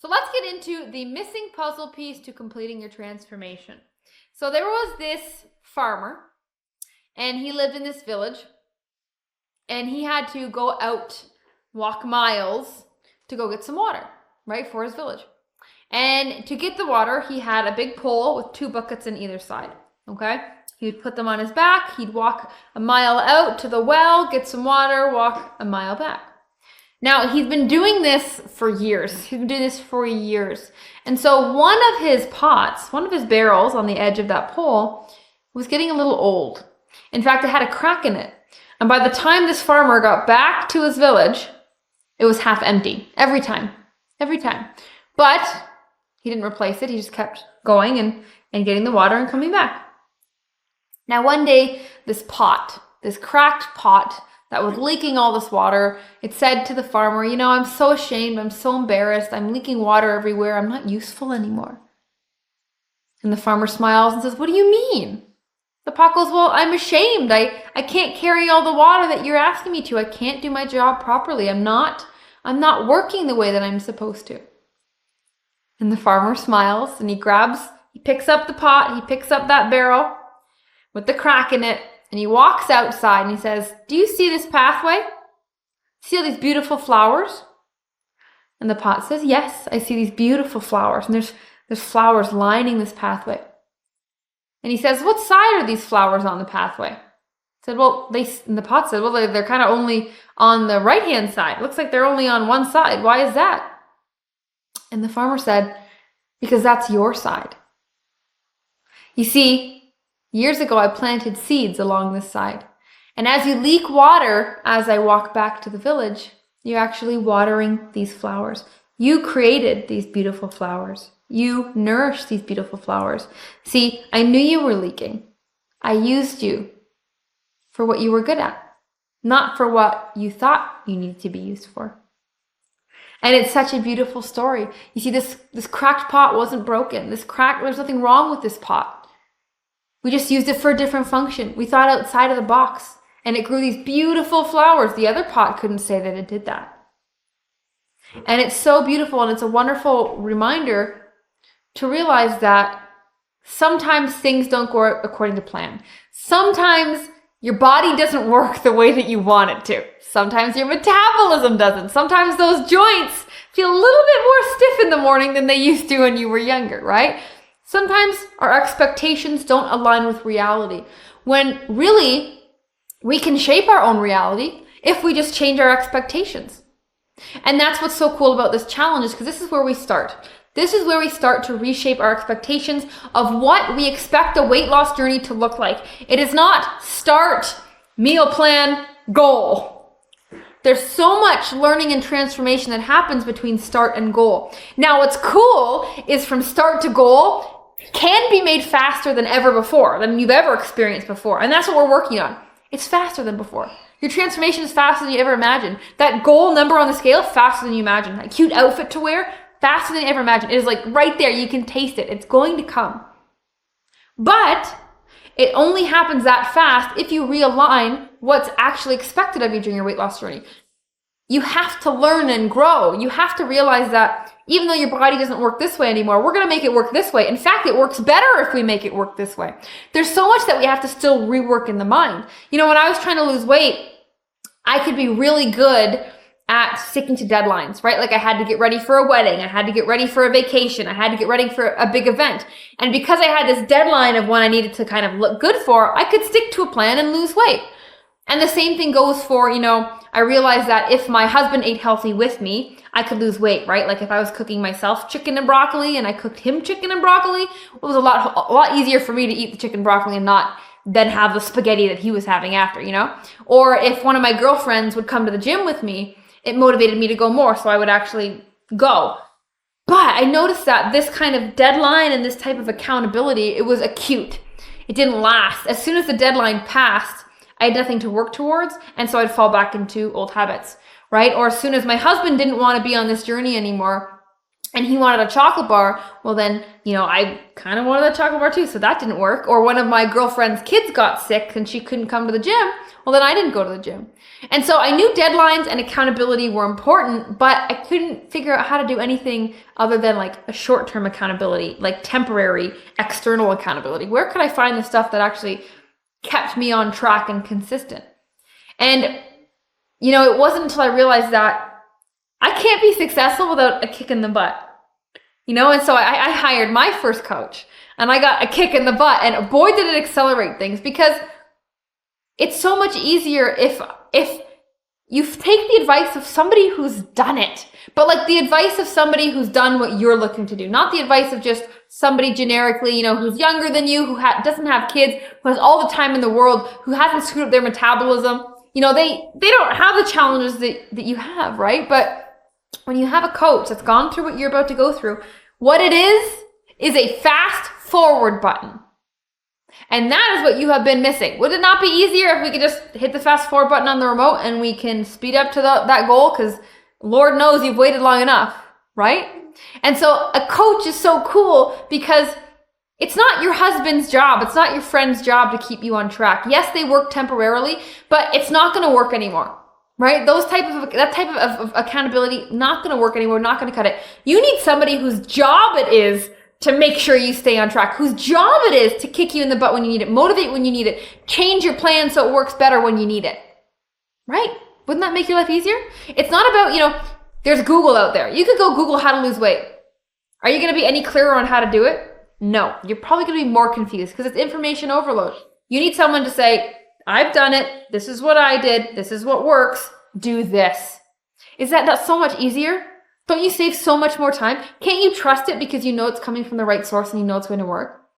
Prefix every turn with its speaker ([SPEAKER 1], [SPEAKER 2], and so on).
[SPEAKER 1] So let's get into the missing puzzle piece to completing your transformation. So there was this farmer, and he lived in this village, and he had to go out, walk miles to go get some water, right, for his village. And to get the water, he had a big pole with 2 buckets on either side, okay? He would put them on his back, he'd walk a mile out to the well, get some water, walk a mile back. Now, he's been doing this for years. And so one of his pots, one of his barrels on the edge of that pole was getting a little old. In fact, it had a crack in it. And by the time this farmer got back to his village, it was half empty. Every time. But he didn't replace it. He just kept going and getting the water and coming back. Now, one day, this cracked pot that was leaking all this water, it said to the farmer, I'm so ashamed, I'm so embarrassed, I'm leaking water everywhere, I'm not useful anymore. And the farmer smiles and says, what do you mean? The pot goes, well, I'm ashamed, I can't carry all the water that you're asking me to, I can't do my job properly, I'm not working the way that I'm supposed to. And the farmer smiles and he picks up the pot, he picks up that barrel with the crack in it, and he walks outside and he says, do you see this pathway? See all these beautiful flowers? And the pot says, yes, I see these beautiful flowers. And there's flowers lining this pathway. And he says, what side are these flowers on the pathway? And the pot said, well, they're kind of only on the right-hand side. Looks like they're only on one side. Why is that? And the farmer said, because that's your side. You see, years ago, I planted seeds along this side. And as you leak water, as I walk back to the village, you're actually watering these flowers. You created these beautiful flowers. You nourished these beautiful flowers. See, I knew you were leaking. I used you for what you were good at, not for what you thought you needed to be used for. And it's such a beautiful story. You see, this cracked pot wasn't broken. There's nothing wrong with this pot. We just used it for a different function. We thought outside of the box, and it grew these beautiful flowers. The other pot couldn't say that it did that. And it's so beautiful, and it's a wonderful reminder to realize that sometimes things don't go according to plan. Sometimes your body doesn't work the way that you want it to. Sometimes your metabolism doesn't. Sometimes those joints feel a little bit more stiff in the morning than they used to when you were younger, right? Sometimes our expectations don't align with reality, when really we can shape our own reality if we just change our expectations. And that's what's so cool about this challenge, is because this is where we start. This is where we start to reshape our expectations of what we expect a weight loss journey to look like. It is not start, meal plan, goal. There's so much learning and transformation that happens between start and goal. Now, what's cool is from start to goal can be made faster than ever before, than you've ever experienced before. And that's what we're working on. It's faster than before. Your transformation is faster than you ever imagined. That goal number on the scale, faster than you imagined. That cute outfit to wear, faster than you ever imagined. It is like right there. You can taste it. It's going to come. But it only happens that fast if you realign what's actually expected of you during your weight loss journey. You have to learn and grow. You have to realize that even though your body doesn't work this way anymore, we're going to make it work this way. In fact, it works better if we make it work this way. There's so much that we have to still rework in the mind. When I was trying to lose weight, I could be really good at sticking to deadlines, right? Like I had to get ready for a wedding. I had to get ready for a vacation. I had to get ready for a big event. And because I had this deadline of when I needed to kind of look good for, I could stick to a plan and lose weight. And the same thing goes for, I realized that if my husband ate healthy with me, I could lose weight, right? Like if I was cooking myself chicken and broccoli and I cooked him chicken and broccoli, it was a lot easier for me to eat the chicken and broccoli and not then have the spaghetti that he was having after, Or if one of my girlfriends would come to the gym with me, it motivated me to go more, so I would actually go. But I noticed that this kind of deadline and this type of accountability, it was acute. It didn't last. As soon as the deadline passed, I had nothing to work towards, and so I'd fall back into old habits, right? Or as soon as my husband didn't want to be on this journey anymore, and he wanted a chocolate bar, well then, I kind of wanted a chocolate bar too, so that didn't work. Or one of my girlfriend's kids got sick and she couldn't come to the gym, well then I didn't go to the gym. And so I knew deadlines and accountability were important, but I couldn't figure out how to do anything other than like a short-term accountability, like temporary external accountability. Where could I find the stuff that actually kept me on track and consistent? And, it wasn't until I realized that I can't be successful without a kick in the butt, and so I hired my first coach and I got a kick in the butt, and boy, did it accelerate things, because it's so much easier if you take the advice of somebody who's done it, but like the advice of somebody who's done what you're looking to do, not the advice of just somebody generically, who's younger than you, who doesn't have kids, who has all the time in the world, who hasn't screwed up their metabolism. They don't have the challenges that you have, right? But when you have a coach that's gone through what you're about to go through, what it is a fast forward button. And that is what you have been missing. Would it not be easier if we could just hit the fast forward button on the remote and we can speed up to that goal? Because Lord knows you've waited long enough, right? And so a coach is so cool because it's not your husband's job. It's not your friend's job to keep you on track. Yes, they work temporarily, but it's not going to work anymore. Right? That type of accountability, not going to work anymore, not going to cut it. You need somebody whose job it is to make sure you stay on track, whose job it is to kick you in the butt when you need it, motivate when you need it, change your plan so it works better when you need it. Right? Wouldn't that make your life easier? It's not about, there's Google out there. You could go Google how to lose weight. Are you going to be any clearer on how to do it? No. You're probably going to be more confused because it's information overload. You need someone to say, I've done it. This is what I did. This is what works. Do this. Is that not so much easier? Don't you save so much more time? Can't you trust it because you know it's coming from the right source and you know it's going to work?